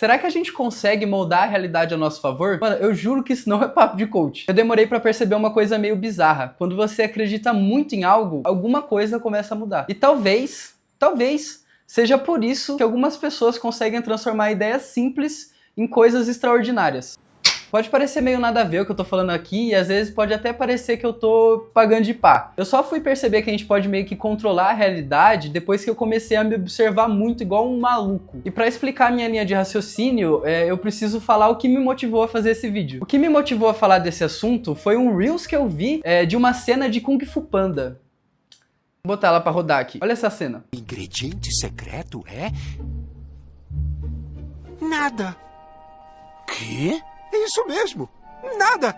Será que a gente consegue moldar a realidade a nosso favor? Mano, eu juro que isso não é papo de coach. Eu demorei pra perceber uma coisa meio bizarra. Quando você acredita muito em algo, alguma coisa começa a mudar. E talvez seja por isso que algumas pessoas conseguem transformar ideias simples em coisas extraordinárias. Pode parecer meio nada a ver o que eu tô falando aqui, e às vezes pode até parecer que eu tô pagando de pá. Eu só fui perceber que a gente pode meio que controlar a realidade depois que eu comecei a me observar muito igual um maluco. E pra explicar minha linha de raciocínio, eu preciso falar o que me motivou a fazer esse vídeo. O que me motivou a falar desse assunto foi um Reels que eu vi de uma cena de Kung Fu Panda. Vou botar ela pra rodar aqui. Olha essa cena. O ingrediente secreto é... nada. Quê? É isso mesmo. Nada.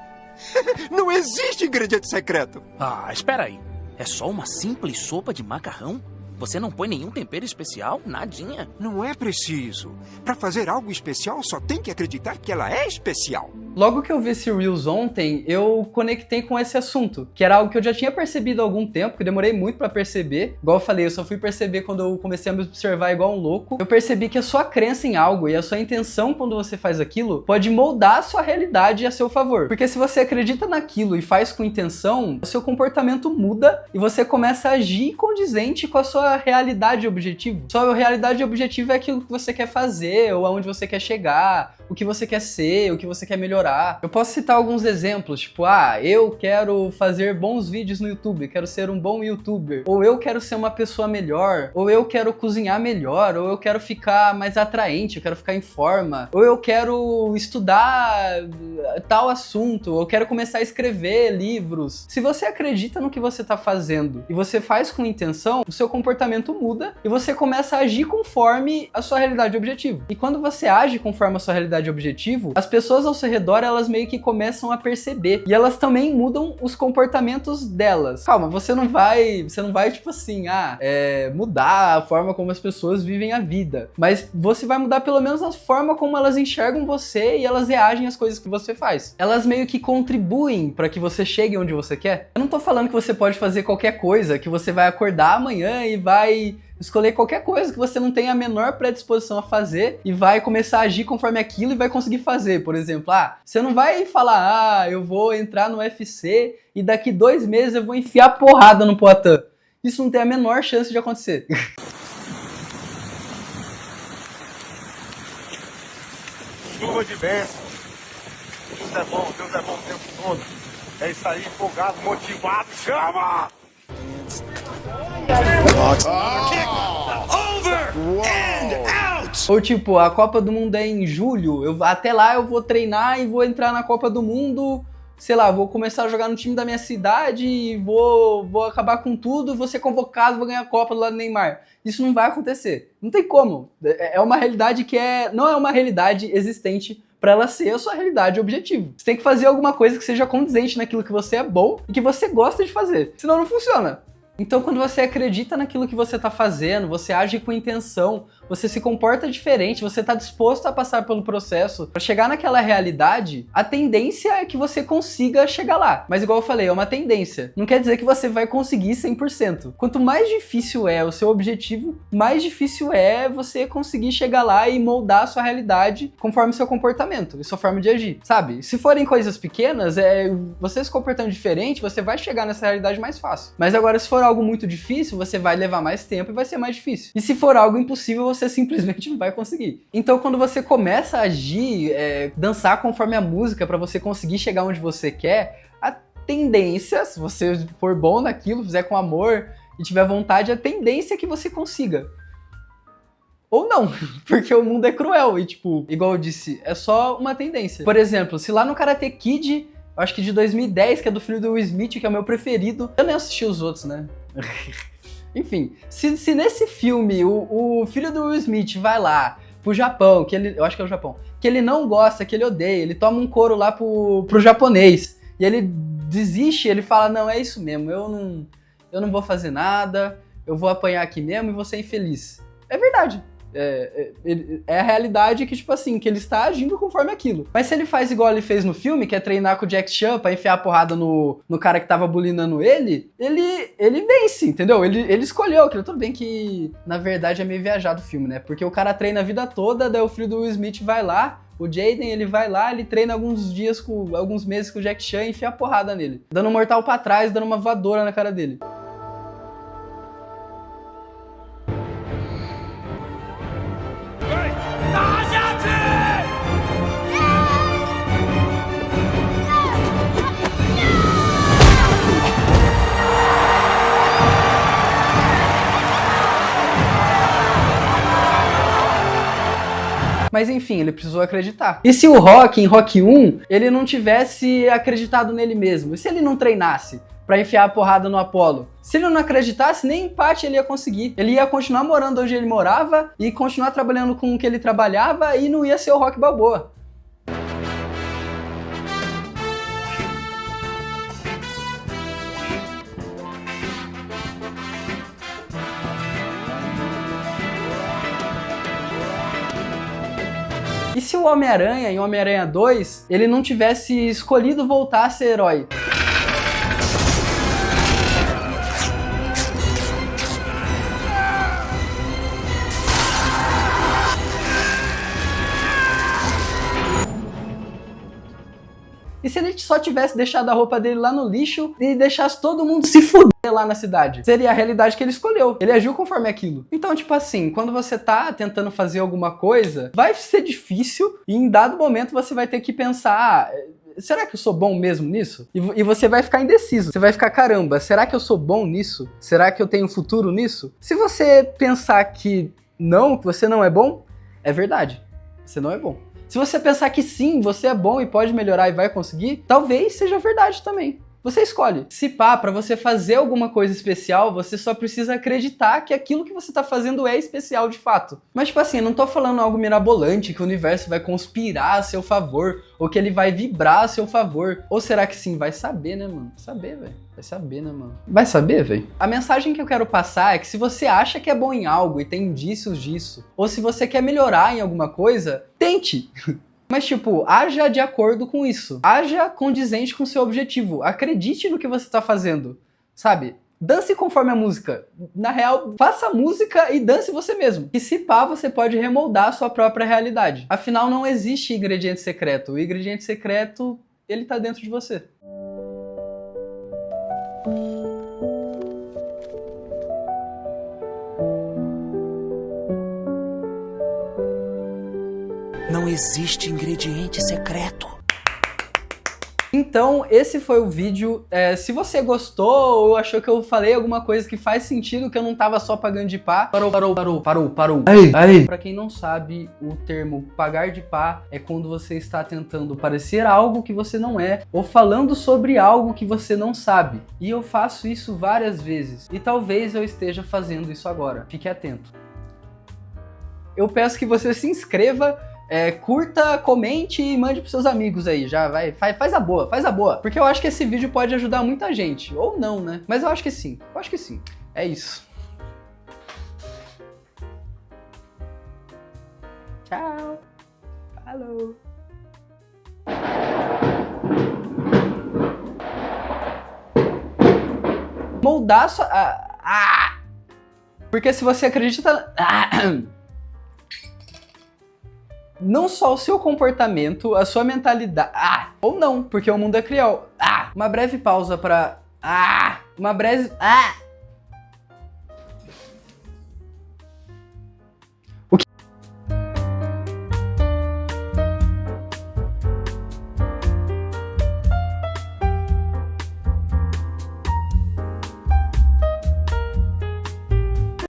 Não existe ingrediente secreto. Ah, espera aí. É só uma simples sopa de macarrão? Você não põe nenhum tempero especial? Nadinha? Não é preciso. Para fazer algo especial, só tem que acreditar que ela é especial. Logo que eu vi esse Reels ontem, eu conectei com esse assunto, que era algo que eu já tinha percebido há algum tempo, que demorei muito pra perceber. Igual eu falei, eu só fui perceber quando eu comecei a me observar igual um louco. Eu percebi que a sua crença em algo e a sua intenção quando você faz aquilo pode moldar a sua realidade a seu favor. Porque se você acredita naquilo e faz com intenção, o seu comportamento muda e você começa a agir condizente com a sua realidade e objetivo. Sua realidade e objetivo é aquilo que você quer fazer, ou aonde você quer chegar, o que você quer ser, o que você quer melhorar. Eu posso citar alguns exemplos, tipo, eu quero fazer bons vídeos no YouTube, quero ser um bom YouTuber, ou eu quero ser uma pessoa melhor, ou eu quero cozinhar melhor, ou eu quero ficar mais atraente, eu quero ficar em forma, ou eu quero estudar tal assunto, ou eu quero começar a escrever livros. Se você acredita no que você tá fazendo e você faz com intenção, o seu comportamento muda e você começa a agir conforme a sua realidade e objetivo. E quando você age conforme a sua realidade e objetivo, as pessoas ao seu redor, elas meio que começam a perceber. E elas também mudam os comportamentos delas. Calma, você não vai tipo assim, mudar a forma como as pessoas vivem a vida. Mas você vai mudar pelo menos a forma como elas enxergam você e elas reagem às coisas que você faz. Elas meio que contribuem para que você chegue onde você quer. Eu não tô falando que você pode fazer qualquer coisa, que você vai acordar amanhã e vai escolher qualquer coisa que você não tem a menor predisposição a fazer e vai começar a agir conforme aquilo e vai conseguir fazer. Por exemplo, você não vai falar, eu vou entrar no UFC e daqui 2 meses eu vou enfiar porrada no Poatan. Isso não tem a menor chance de acontecer. Chuva de bênção. Deus é bom o tempo todo. É isso aí, empolgado, motivado, chama! Ou tipo, a Copa do Mundo é em julho, até lá eu vou treinar e vou entrar na Copa do Mundo, sei lá, vou começar a jogar no time da minha cidade e vou acabar com tudo, vou ser convocado, vou ganhar a Copa do lado do Neymar. Isso não vai acontecer. Não tem como. É uma realidade que não é uma realidade existente para ela ser a sua realidade e objetivo. Você tem que fazer alguma coisa que seja condizente naquilo que você é bom e que você gosta de fazer. Senão não funciona. Então, quando você acredita naquilo que você está fazendo, você age com intenção, você se comporta diferente, você está disposto a passar pelo processo para chegar naquela realidade, a tendência é que você consiga chegar lá. Mas igual eu falei, é uma tendência. Não quer dizer que você vai conseguir 100%. Quanto mais difícil é o seu objetivo, mais difícil é você conseguir chegar lá e moldar a sua realidade conforme o seu comportamento e sua forma de agir, sabe? Se forem coisas pequenas, você se comportando diferente, você vai chegar nessa realidade mais fácil. Mas agora, se for algo muito difícil, você vai levar mais tempo e vai ser mais difícil. E se for algo impossível, você simplesmente não vai conseguir. Então, quando você começa a agir, dançar conforme a música para você conseguir chegar onde você quer, a tendência, se você for bom naquilo, fizer com amor e tiver vontade, a tendência é que você consiga. Ou não, porque o mundo é cruel e, tipo, igual eu disse, é só uma tendência. Por exemplo, se lá no Karate Kid, acho que de 2010, que é do filho do Will Smith, que é o meu preferido, eu nem assisti os outros, né? Enfim, se nesse filme o filho do Will Smith vai lá pro Japão, eu acho que é o Japão, que ele não gosta, que ele odeia, ele toma um couro lá pro japonês, e ele desiste, ele fala, não, é isso mesmo, eu não vou fazer nada, eu vou apanhar aqui mesmo e vou ser infeliz. É verdade. É a realidade que, tipo assim, que ele está agindo conforme aquilo. Mas se ele faz igual ele fez no filme, que é treinar com o Jack Chan pra enfiar a porrada no cara que tava bulinando ele vence, entendeu? Ele escolheu aquilo. Tudo bem que, na verdade, é meio viajado o filme, né? Porque o cara treina a vida toda, daí o filho do Will Smith vai lá, o Jaden, ele vai lá, ele treina alguns meses com o Jack Chan e enfia a porrada nele. Dando um mortal pra trás, dando uma voadora na cara dele. Mas enfim, ele precisou acreditar. E se o Rock, em Rock 1, ele não tivesse acreditado nele mesmo? E se ele não treinasse pra enfiar a porrada no Apollo? Se ele não acreditasse, nem empate ele ia conseguir. Ele ia continuar morando onde ele morava e continuar trabalhando com o que ele trabalhava e não ia ser o Rock Balboa. E se o Homem-Aranha, em Homem-Aranha 2, ele não tivesse escolhido voltar a ser herói? E se ele só tivesse deixado a roupa dele lá no lixo e deixasse todo mundo se fuder lá na cidade? Seria a realidade que ele escolheu. Ele agiu conforme aquilo. Então, tipo assim, quando você tá tentando fazer alguma coisa, vai ser difícil e em dado momento você vai ter que pensar... será que eu sou bom mesmo nisso? E você vai ficar indeciso. Você vai ficar, caramba, será que eu sou bom nisso? Será que eu tenho futuro nisso? Se você pensar que você não é bom, é verdade. Você não é bom. Se você pensar que sim, você é bom e pode melhorar e vai conseguir, talvez seja verdade também. Você escolhe. Se pá, pra você fazer alguma coisa especial, você só precisa acreditar que aquilo que você tá fazendo é especial de fato. Mas tipo assim, eu não tô falando algo mirabolante, que o universo vai conspirar a seu favor, ou que ele vai vibrar a seu favor. Ou será que sim? Vai saber, né, mano? Saber, velho. Vai saber, né, mano? Vai saber, velho? A mensagem que eu quero passar é que se você acha que é bom em algo e tem indícios disso, ou se você quer melhorar em alguma coisa, tente! Mas, tipo, haja de acordo com isso. Haja condizente com o seu objetivo. Acredite no que você tá fazendo, sabe? Dance conforme a música. Na real, faça música e dance você mesmo. E se pá, você pode remoldar a sua própria realidade. Afinal, não existe ingrediente secreto. O ingrediente secreto, ele tá dentro de você. Não existe ingrediente secreto. Então, esse foi o vídeo. Se você gostou ou achou que eu falei alguma coisa que faz sentido, que eu não tava só pagando de pá, parou. Aí. Pra quem não sabe, o termo pagar de pá é quando você está tentando parecer algo que você não é, ou falando sobre algo que você não sabe. E eu faço isso várias vezes. E talvez eu esteja fazendo isso agora. Fique atento. Eu peço que você se inscreva, curta, comente e mande pros seus amigos aí, já vai, faz a boa, porque eu acho que esse vídeo pode ajudar muita gente, ou não, né? Mas eu acho que sim, é isso. Tchau, falou. Moldar sua... Porque se você acredita... Não só o seu comportamento, a sua mentalidade... ou não, porque o mundo é cruel. Uma breve pausa pra... Uma breve...